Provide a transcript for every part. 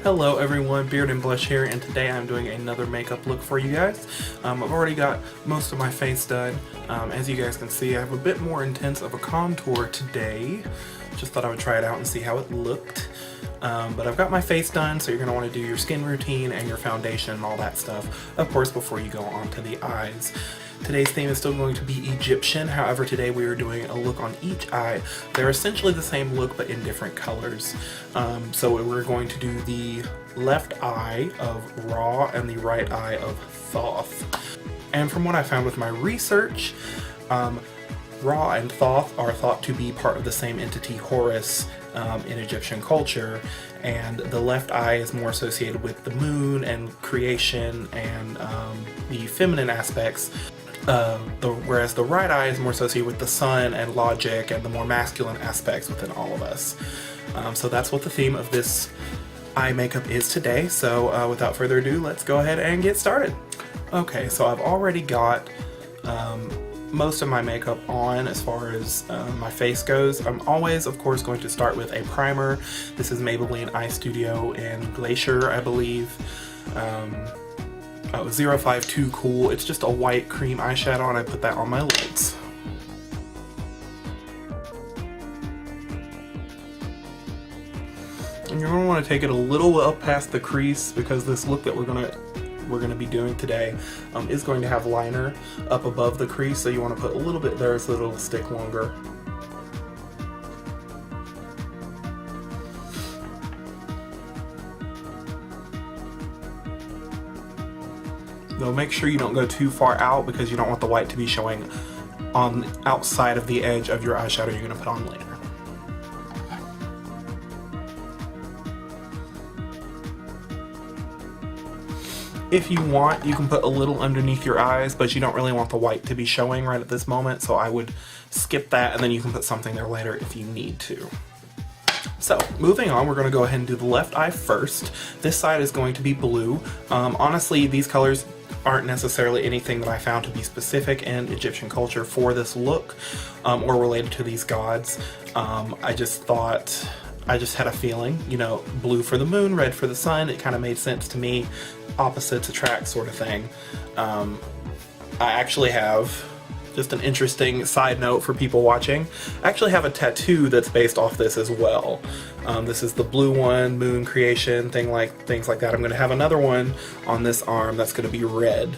Hello everyone, Beard and Blush here, and today I'm doing another makeup look for you guys. I've already got most of my face done. As you guys can see, I have a bit more intense of a contour today. Just thought I would try it out and see how it looked. But I've got my face done, so you're going to want to do your skin routine and your foundation and all that stuff, of course, before you go on to the eyes. Today's theme is still going to be Egyptian, however today we are doing a look on each eye. They're essentially the same look but in different colors. So we're going to do the left eye of Ra and the right eye of Thoth. And from what I found with my research, Ra and Thoth are thought to be part of the same entity, Horus, in Egyptian culture, and the left eye is more associated with the moon and creation and the feminine aspects, whereas the right eye is more associated with the sun and logic and the more masculine aspects within all of us. So that's what the theme of this eye makeup is today, so without further ado, let's go ahead and get started. Okay, so I've already got most of my makeup on as far as my face goes. I'm always, of course, going to start with a primer. This is Maybelline Eye Studio in Glacier, I believe. 052 Cool. It's just a white cream eyeshadow, and I put that on my lids. And you're going to want to take it a little up past the crease, because this look that we're going to be doing today is going to have liner up above the crease, so you want to put a little bit there so it'll stick longer. Though make sure you don't go too far out, because you don't want the white to be showing on the outside of the edge of your eyeshadow you're going to put on later. If you want, you can put a little underneath your eyes, but you don't really want the white to be showing right at this moment, so I would skip that, and then you can put something there later if you need to. So, moving on, we're going to go ahead and do the left eye first. This side is going to be blue. Honestly, these colors aren't necessarily anything that I found to be specific in Egyptian culture for this look, or related to these gods. I just had a feeling, you know, blue for the moon, red for the sun. It kind of made sense to me. Opposites attract sort of thing. I actually have, just an interesting side note for people watching, I actually have a tattoo that's based off this as well. This is the blue one, moon creation, things like that. I'm going to have another one on this arm that's going to be red.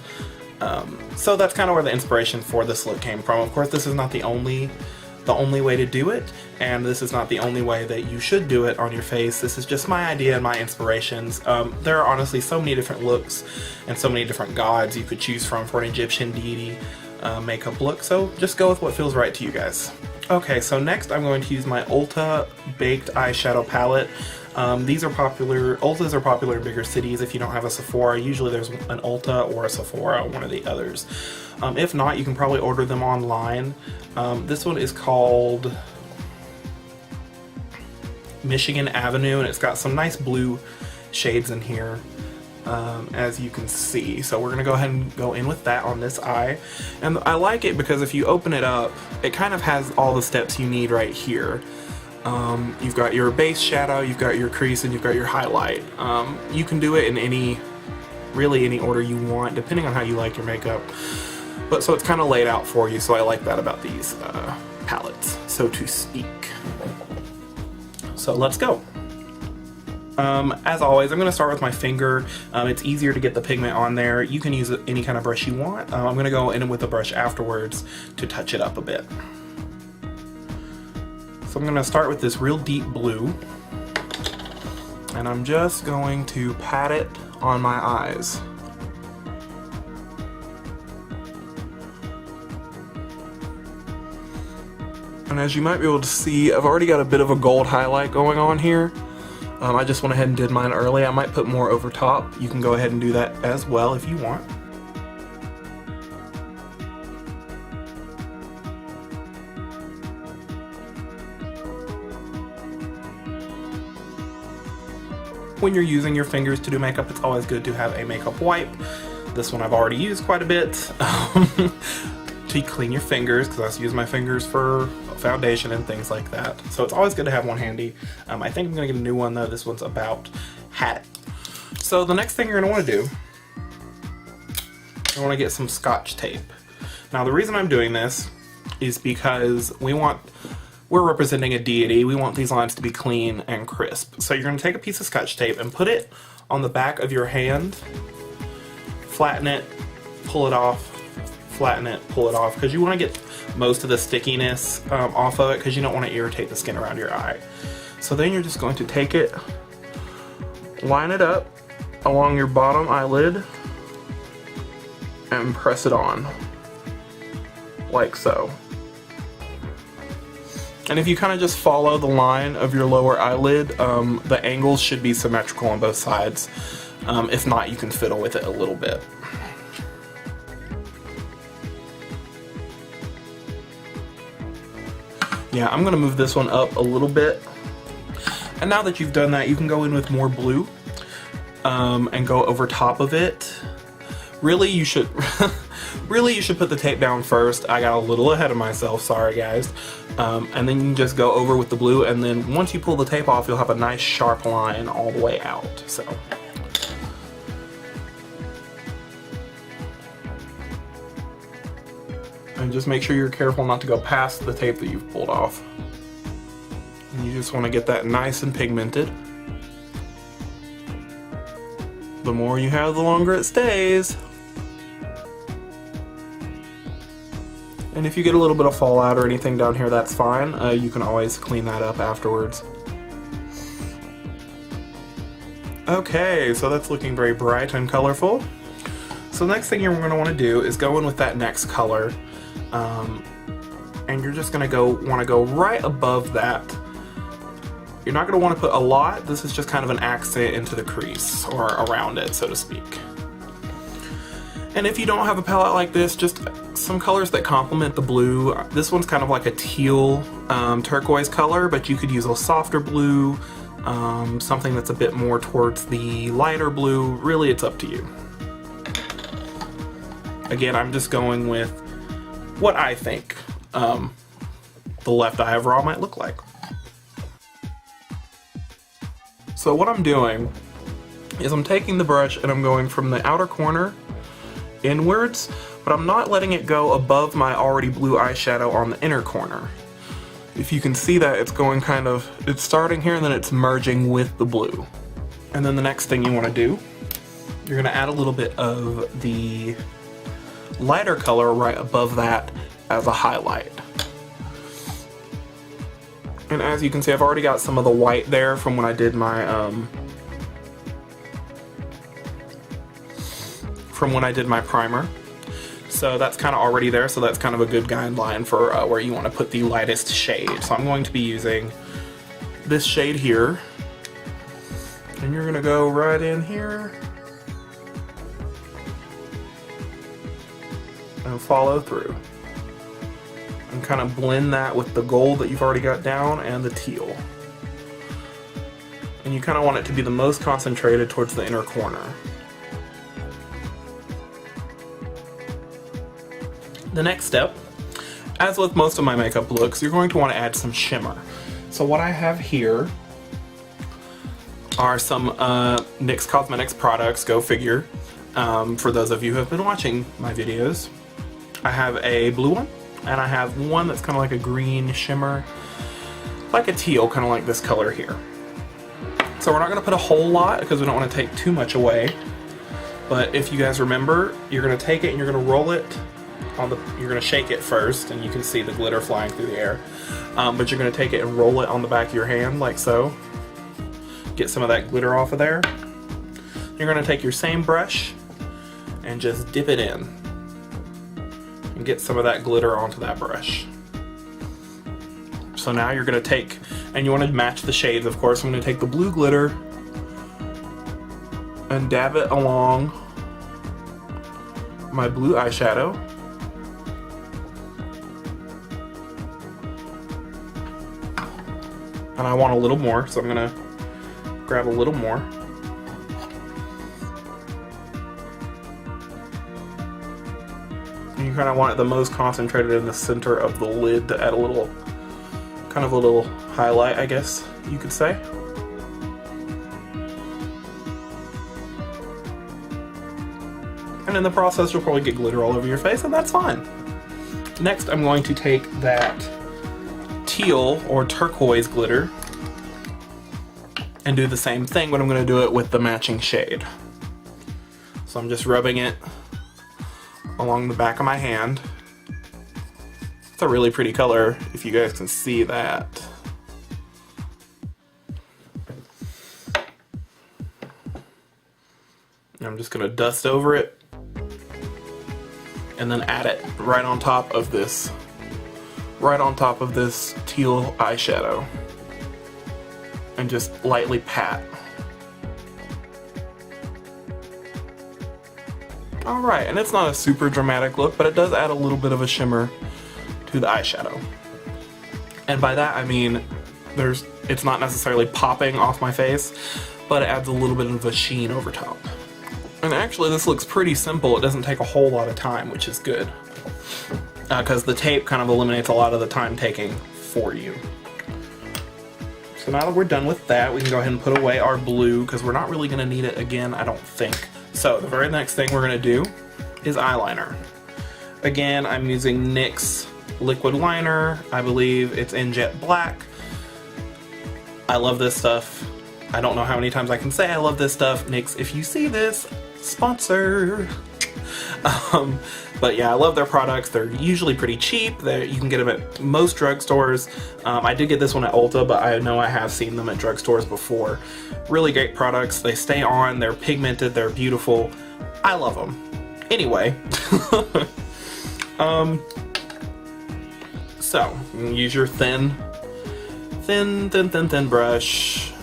So that's kind of where the inspiration for this look came from. Of course, this is not the only way to do it, and this is not the only way that you should do it on your face. This is just my idea and my inspirations. There are honestly so many different looks and so many different gods you could choose from for an Egyptian deity makeup look, so just go with what feels right to you guys. Okay, so next I'm going to use my Ulta Baked Eyeshadow Palette. Ultas are popular in bigger cities. If you don't have a Sephora, usually there's an Ulta or a Sephora, one of the others. If not, you can probably order them online. This one is called Michigan Avenue, and it's got some nice blue shades in here, as you can see. So we're going to go ahead and go in with that on this eye. And I like it because if you open it up, it kind of has all the steps you need right here. You've got your base shadow, you've got your crease, and you've got your highlight. You can do it in really any order you want, depending on how you like your makeup. But so it's kind of laid out for you, so I like that about these palettes, so to speak. So let's go. As always, I'm going to start with my finger. It's easier to get the pigment on there. You can use any kind of brush you want. I'm going to go in with a brush afterwards to touch it up a bit. So I'm going to start with this real deep blue, and I'm just going to pat it on my eyes. And as you might be able to see, I've already got a bit of a gold highlight going on here. I just went ahead and did mine early. I might put more over top. You can go ahead and do that as well if you want. When you're using your fingers to do makeup, it's always good to have a makeup wipe. This one I've already used quite a bit to clean your fingers, because I use my fingers for foundation and things like that. So it's always good to have one handy. I think I'm going to get a new one though. This one's about had it. So the next thing you're going to want to do, I want to get some Scotch tape. Now the reason I'm doing this is because we're representing a deity. We want these lines to be clean and crisp. So you're going to take a piece of Scotch tape and put it on the back of your hand, flatten it, pull it off, flatten it, pull it off, because you want to get most of the stickiness off of it, because you don't want to irritate the skin around your eye. So then you're just going to take it, line it up along your bottom eyelid, and press it on, like so. And if you kind of just follow the line of your lower eyelid, the angles should be symmetrical on both sides. If not, you can fiddle with it a little bit. Yeah, I'm gonna move this one up a little bit. And now that you've done that, you can go in with more blue and go over top of it. Really, you should put the tape down first. I got a little ahead of myself, sorry guys. And then you can just go over with the blue, and then once you pull the tape off, you'll have a nice sharp line all the way out. So. And just make sure you're careful not to go past the tape that you've pulled off. And you just want to get that nice and pigmented. The more you have, the longer it stays. And if you get a little bit of fallout or anything down here, that's fine. You can always clean that up afterwards. Okay, so that's looking very bright and colorful. So the next thing you're going to want to do is go in with that next color. And you're just going to want to go right above that. You're not going to want to put a lot. This is just kind of an accent into the crease, or around it, so to speak. And if you don't have a palette like this, just some colors that complement the blue. This one's kind of like a teal turquoise color, but you could use a softer blue, something that's a bit more towards the lighter blue. Really, it's up to you. Again, I'm just going with what I think the left eye of Ra might look like. So what I'm doing is I'm taking the brush and I'm going from the outer corner inwards, but I'm not letting it go above my already blue eyeshadow on the inner corner. If you can see that, it's going kind of, it's starting here and then it's merging with the blue. And then the next thing you want to do, you're going to add a little bit of the lighter color right above that as a highlight. And as you can see, I've already got some of the white there from when I did my primer. So that's kind of already there, so that's kind of a good guideline for where you want to put the lightest shade. So I'm going to be using this shade here, and you're going to go right in here and follow through. And kind of blend that with the gold that you've already got down and the teal. And you kind of want it to be the most concentrated towards the inner corner. The next step, as with most of my makeup looks, you're going to want to add some shimmer. So what I have here are some NYX Cosmetics products, go figure, for those of you who have been watching my videos. I have a blue one, and I have one that's kind of like a green shimmer, like a teal, kind of like this color here. So we're not going to put a whole lot because we don't want to take too much away. But if you guys remember, you're going to take it and you're going to roll it on the, you're going to shake it first, and you can see the glitter flying through the air. But you're going to take it and roll it on the back of your hand like so. Get some of that glitter off of there. You're going to take your same brush and just dip it in and get some of that glitter onto that brush. So now you're going to take, and you want to match the shades, of course. I'm going to take the blue glitter and dab it along my blue eyeshadow. And I want a little more, so I'm going to grab a little more. You kind of want it the most concentrated in the center of the lid to add a little, kind of a little highlight, I guess you could say. And in the process, you'll probably get glitter all over your face, and that's fine. Next, I'm going to take that teal or turquoise glitter and do the same thing, but I'm going to do it with the matching shade. So I'm just rubbing it along the back of my hand. It's a really pretty color, if you guys can see that. And I'm just going to dust over it and then add it right on top of this teal eyeshadow, and just lightly pat. Alright, and it's not a super dramatic look, but it does add a little bit of a shimmer to the eyeshadow. And by that I mean it's not necessarily popping off my face, but it adds a little bit of a sheen over top. And actually this looks pretty simple. It doesn't take a whole lot of time, which is good. Because the tape kind of eliminates a lot of the time taking for you. So now that we're done with that, we can go ahead and put away our blue, because we're not really going to need it again, I don't think. So the very next thing we're going to do is eyeliner. Again, I'm using NYX liquid liner. I believe it's in Jet Black. I love this stuff. I don't know how many times I can say I love this stuff. NYX, if you see this, sponsor. But yeah, I love their products. They're usually pretty cheap. You can get them at most drugstores. I did get this one at Ulta, but I know I have seen them at drugstores before. Really great products. They stay on, they're pigmented, they're beautiful. I love them. Anyway, so use your thin brush.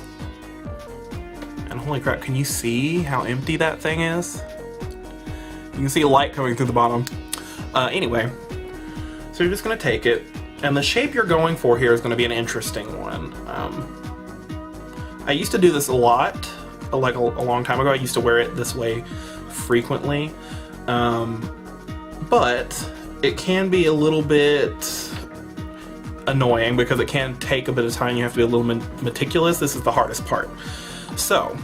And holy crap, can you see how empty that thing is? You can see light coming through the bottom. Anyway, so you're just going to take it, and the shape you're going for here is going to be an interesting one. I used to do this a lot, like a long time ago. I used to wear it this way frequently, but it can be a little bit annoying because it can take a bit of time. You have to be a little meticulous. This is the hardest part. So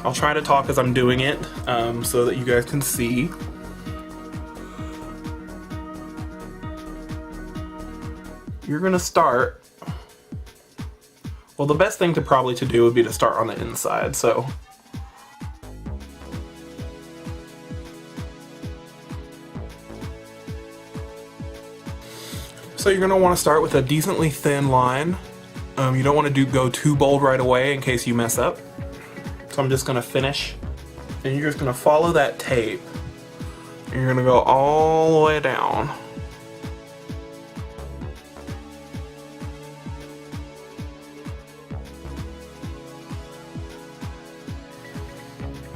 I'll try to talk as I'm doing it, so that you guys can see. You're gonna start, well, the best thing to do would be to start on the inside. So you're gonna want to start with a decently thin line. You don't want to go too bold right away in case you mess up. So I'm just going to finish, and you're just going to follow that tape, and you're going to go all the way down.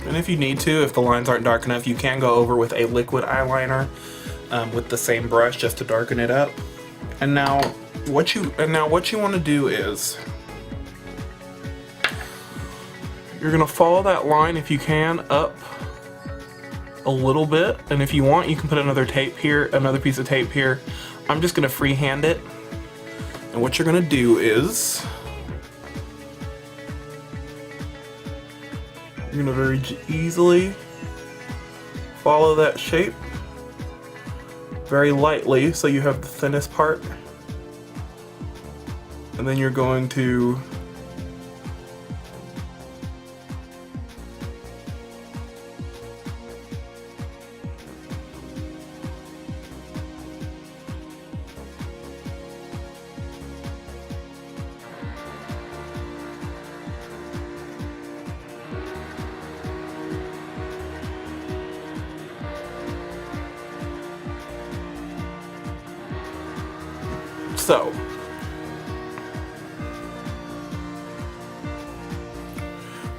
And if you need to, if the lines aren't dark enough, you can go over with a liquid eyeliner with the same brush just to darken it up. And now what you want to do is you're going to follow that line, if you can, up a little bit, and if you want you can put another piece of tape here. I'm just going to freehand it, and what you're going to do is you're going to very easily follow that shape very lightly so you have the thinnest part, and then you're going to so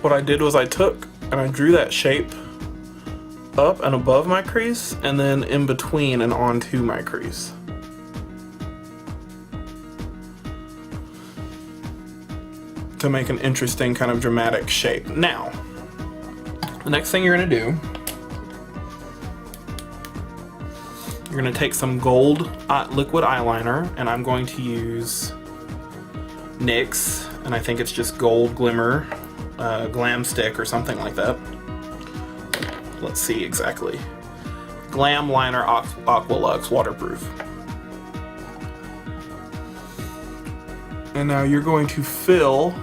what I did was I took and I drew that shape up and above my crease, and then in between and onto my crease. To make an interesting kind of dramatic shape. Now, the next thing you're going to do, you're going to take some gold liquid eyeliner, and I'm going to use NYX, and I think it's just Gold Glimmer Glam Stick or something like that. let's see exactly. Glam Liner Aqua Lux Waterproof. And now you're going to fill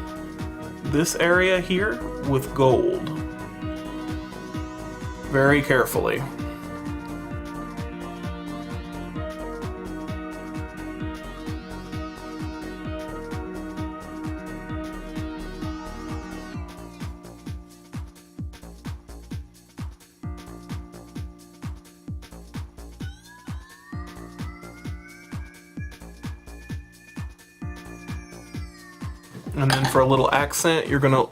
this area here with gold. Very carefully. And then for a little accent, you're gonna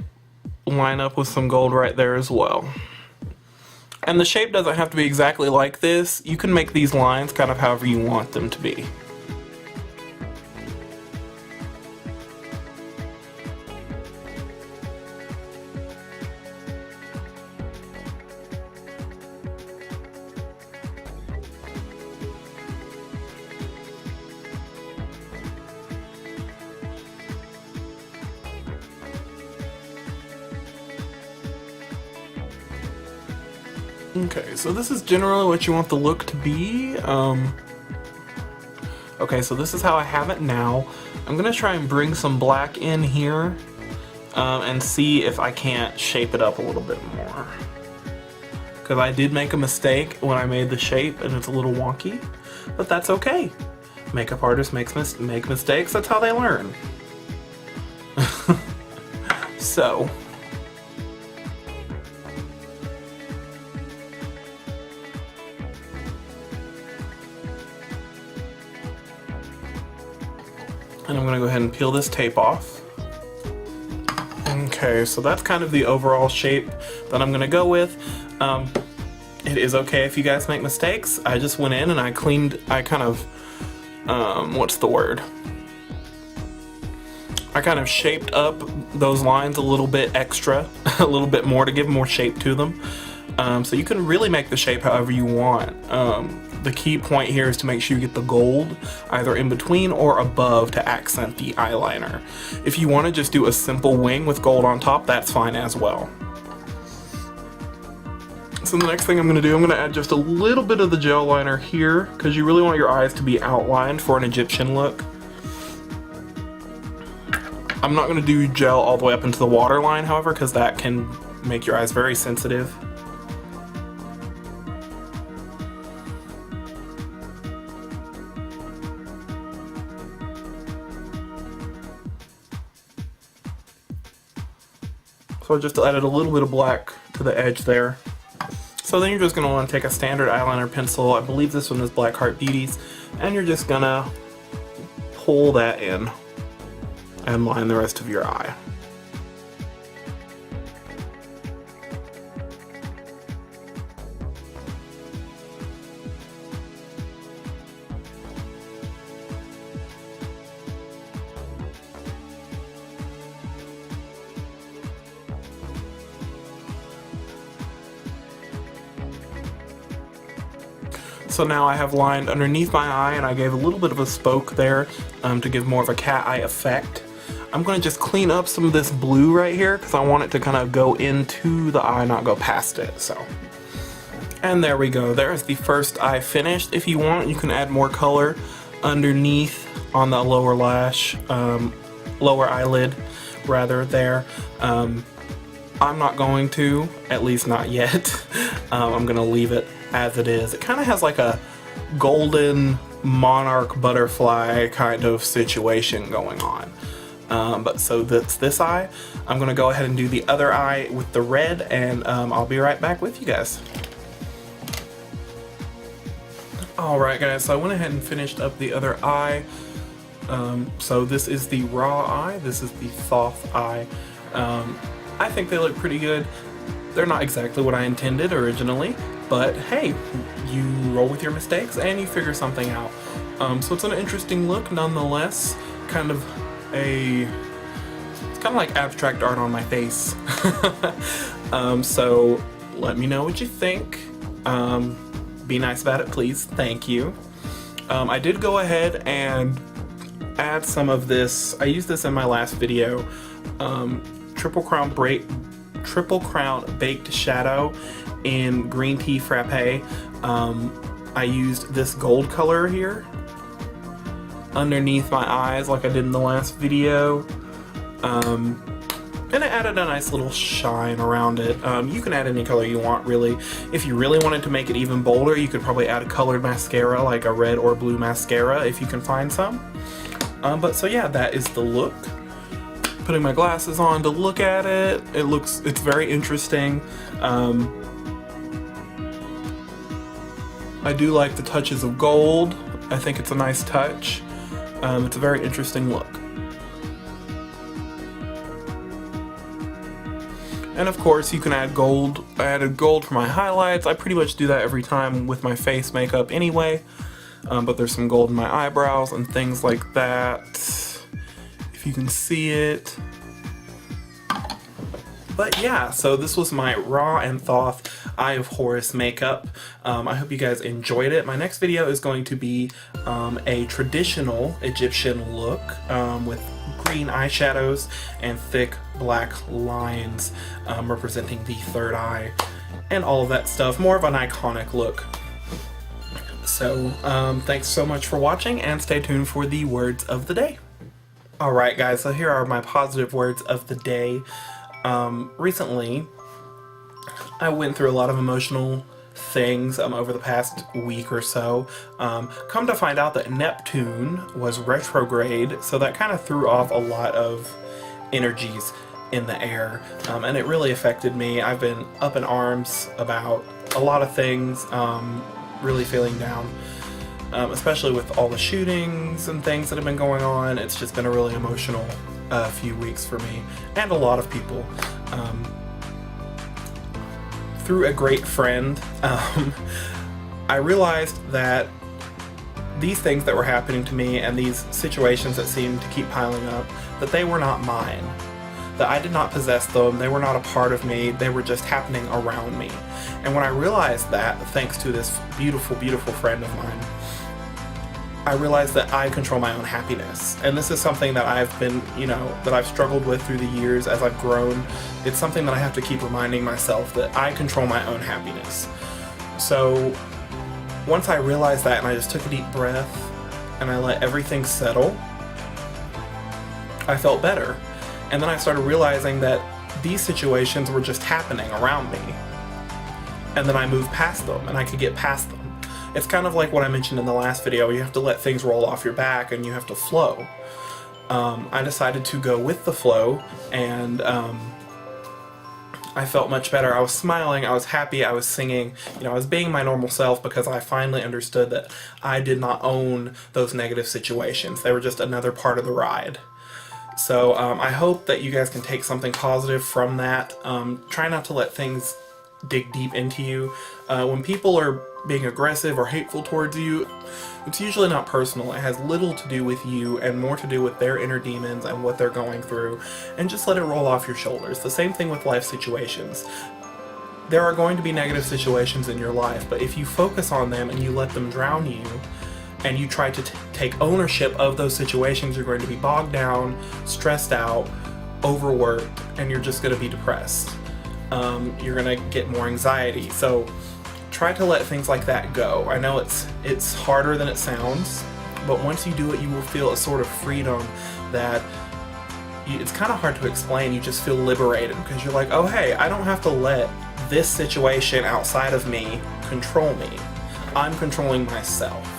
line up with some gold right there as well. And the shape doesn't have to be exactly like this. You can make these lines kind of however you want them to be. Okay, so this is generally what you want the look to be. Okay, so this is how I have it now. I'm gonna try and bring some black in here and see if I can't shape it up a little bit more. Because I did make a mistake when I made the shape and it's a little wonky, but that's okay. Makeup artists make mistakes, that's how they learn. So. And I'm going to go ahead and peel this tape off. Okay, so that's kind of the overall shape that I'm going to go with. It is okay if you guys make mistakes. I just went in and I kind of, what's the word? I kind of shaped up those lines a little bit extra, a little bit more to give more shape to them. So you can really make the shape however you want. The key point here is to make sure you get the gold either in between or above to accent the eyeliner. If you want to just do a simple wing with gold on top, that's fine as well. So the next thing I'm going to do, I'm going to add just a little bit of the gel liner here because you really want your eyes to be outlined for an Egyptian look. I'm not going to do gel all the way up into the waterline, however, because that can make your eyes very sensitive. So I just added a little bit of black to the edge there. So then you're just going to want to take a standard eyeliner pencil, I believe this one is Black Heart Beauty's, and you're just going to pull that in and line the rest of your eye. So now I have lined underneath my eye and I gave a little bit of a spoke there to give more of a cat eye effect. I'm going to just clean up some of this blue right here because I want it to kind of go into the eye, not go past it. So, and there we go. There's the first eye finished. If you want, you can add more color underneath on the lower lash, lower eyelid rather there. I'm not going to, at least not yet. I'm going to leave it as it is. It kind of has like a golden monarch butterfly kind of situation going on. But so that's this eye. I'm going to go ahead and do the other eye with the red, and I'll be right back with you guys. Alright guys, so I went ahead and finished up the other eye. So this is the raw eye, this is the Thoth eye. I think they look pretty good. They're not exactly what I intended originally, but hey, you roll with your mistakes and you figure something out. So it's an interesting look nonetheless, it's kind of like abstract art on my face. So let me know what you think. Be nice about it, please. Thank you. I did go ahead and add some of this. I used this in my last video. Triple Crown Triple Crown Baked Shadow in Green Tea Frappe. I used this gold color here underneath my eyes like I did in the last video. And it added a nice little shine around it. You can add any color you want, really. If you really wanted to make it even bolder, you could probably add a colored mascara, like a red or blue mascara, if you can find some. But so yeah, that is the look. Putting my glasses on to look at it, it's very interesting. I do like the touches of gold. I think it's a nice touch. It's a very interesting look. And of course you can add gold. I added gold for my highlights. I pretty much do that every time with my face makeup anyway. But there's some gold in my eyebrows and things like that. If you can see it. But yeah, so this was my Ra and Thoth Eye of Horus makeup. I hope you guys enjoyed it. My next video is going to be a traditional Egyptian look with green eyeshadows and thick black lines representing the third eye and all of that stuff. More of an iconic look. So thanks so much for watching, and stay tuned for the words of the day. Alright guys, so here are my positive words of the day. Recently, I went through a lot of emotional things over the past week or so. Come to find out that Neptune was retrograde, so that kind of threw off a lot of energies in the air, and it really affected me. I've been up in arms about a lot of things, really feeling down, especially with all the shootings and things that have been going on. It's just been a really emotional few weeks for me and a lot of people. Through a great friend, I realized that these things that were happening to me and these situations that seemed to keep piling up, that they were not mine. That I did not possess them, they were not a part of me, they were just happening around me. And when I realized that, thanks to this beautiful, beautiful friend of mine, I realized that I control my own happiness. And this is something that I've been, that I've struggled with through the years as I've grown. It's something that I have to keep reminding myself, that I control my own happiness. So once I realized that and I just took a deep breath and I let everything settle, I felt better. And then I started realizing that these situations were just happening around me. And then I moved past them and I could get past them. It's kind of like what I mentioned in the last video. You have to let things roll off your back and you have to flow. I decided to go with the flow, and I felt much better. I was smiling, I was happy, I was singing, I was being my normal self, because I finally understood that I did not own those negative situations. They were just another part of the ride. So I hope that you guys can take something positive from that. Try not to let things dig deep into you. When people are being aggressive or hateful towards you, it's usually not personal. It has little to do with you and more to do with their inner demons and what they're going through, and just let it roll off your shoulders. The same thing with life situations. There are going to be negative situations in your life, but if you focus on them and you let them drown you, and you try to take ownership of those situations, you're going to be bogged down, stressed out, overworked, and you're just going to be depressed. You're going to get more anxiety. So try to let things like that go. I know it's harder than it sounds, but once you do it, you will feel a sort of freedom that it's kind of hard to explain. You just feel liberated, because you're like, oh hey, I don't have to let this situation outside of me control me. I'm controlling myself.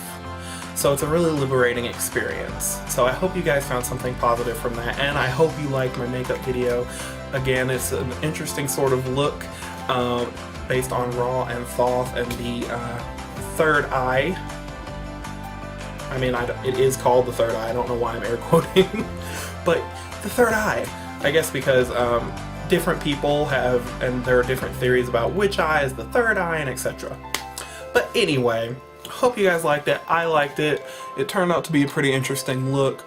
So it's a really liberating experience. So I hope you guys found something positive from that, and I hope you liked my makeup video. Again, it's an interesting sort of look based on Ra and Thoth and the third eye. I mean, it is called the third eye. I don't know why I'm air quoting, but the third eye. I guess because different people have, and there are different theories about which eye is the third eye and etc. But anyway, hope you guys liked it. I liked it. It turned out to be a pretty interesting look.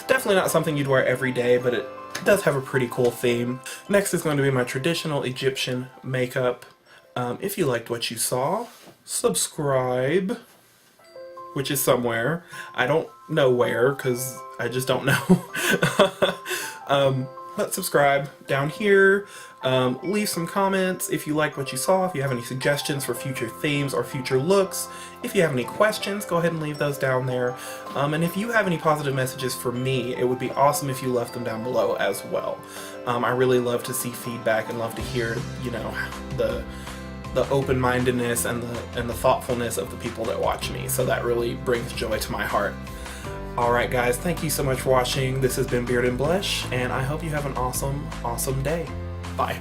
Definitely not something you'd wear every day, but it does have a pretty cool theme. Next is going to be my traditional Egyptian makeup. If you liked what you saw, subscribe, which is somewhere. I don't know where, because I just don't know. but subscribe down here. Leave some comments if you liked what you saw, if you have any suggestions for future themes or future looks. If you have any questions, go ahead and leave those down there. And if you have any positive messages for me, it would be awesome if you left them down below as well. I really love to see feedback and love to hear, you know, the open-mindedness and the thoughtfulness of the people that watch me. So that really brings joy to my heart. Alright guys, thank you so much for watching. This has been Beard and Blush, and I hope you have an awesome, awesome day. Bye.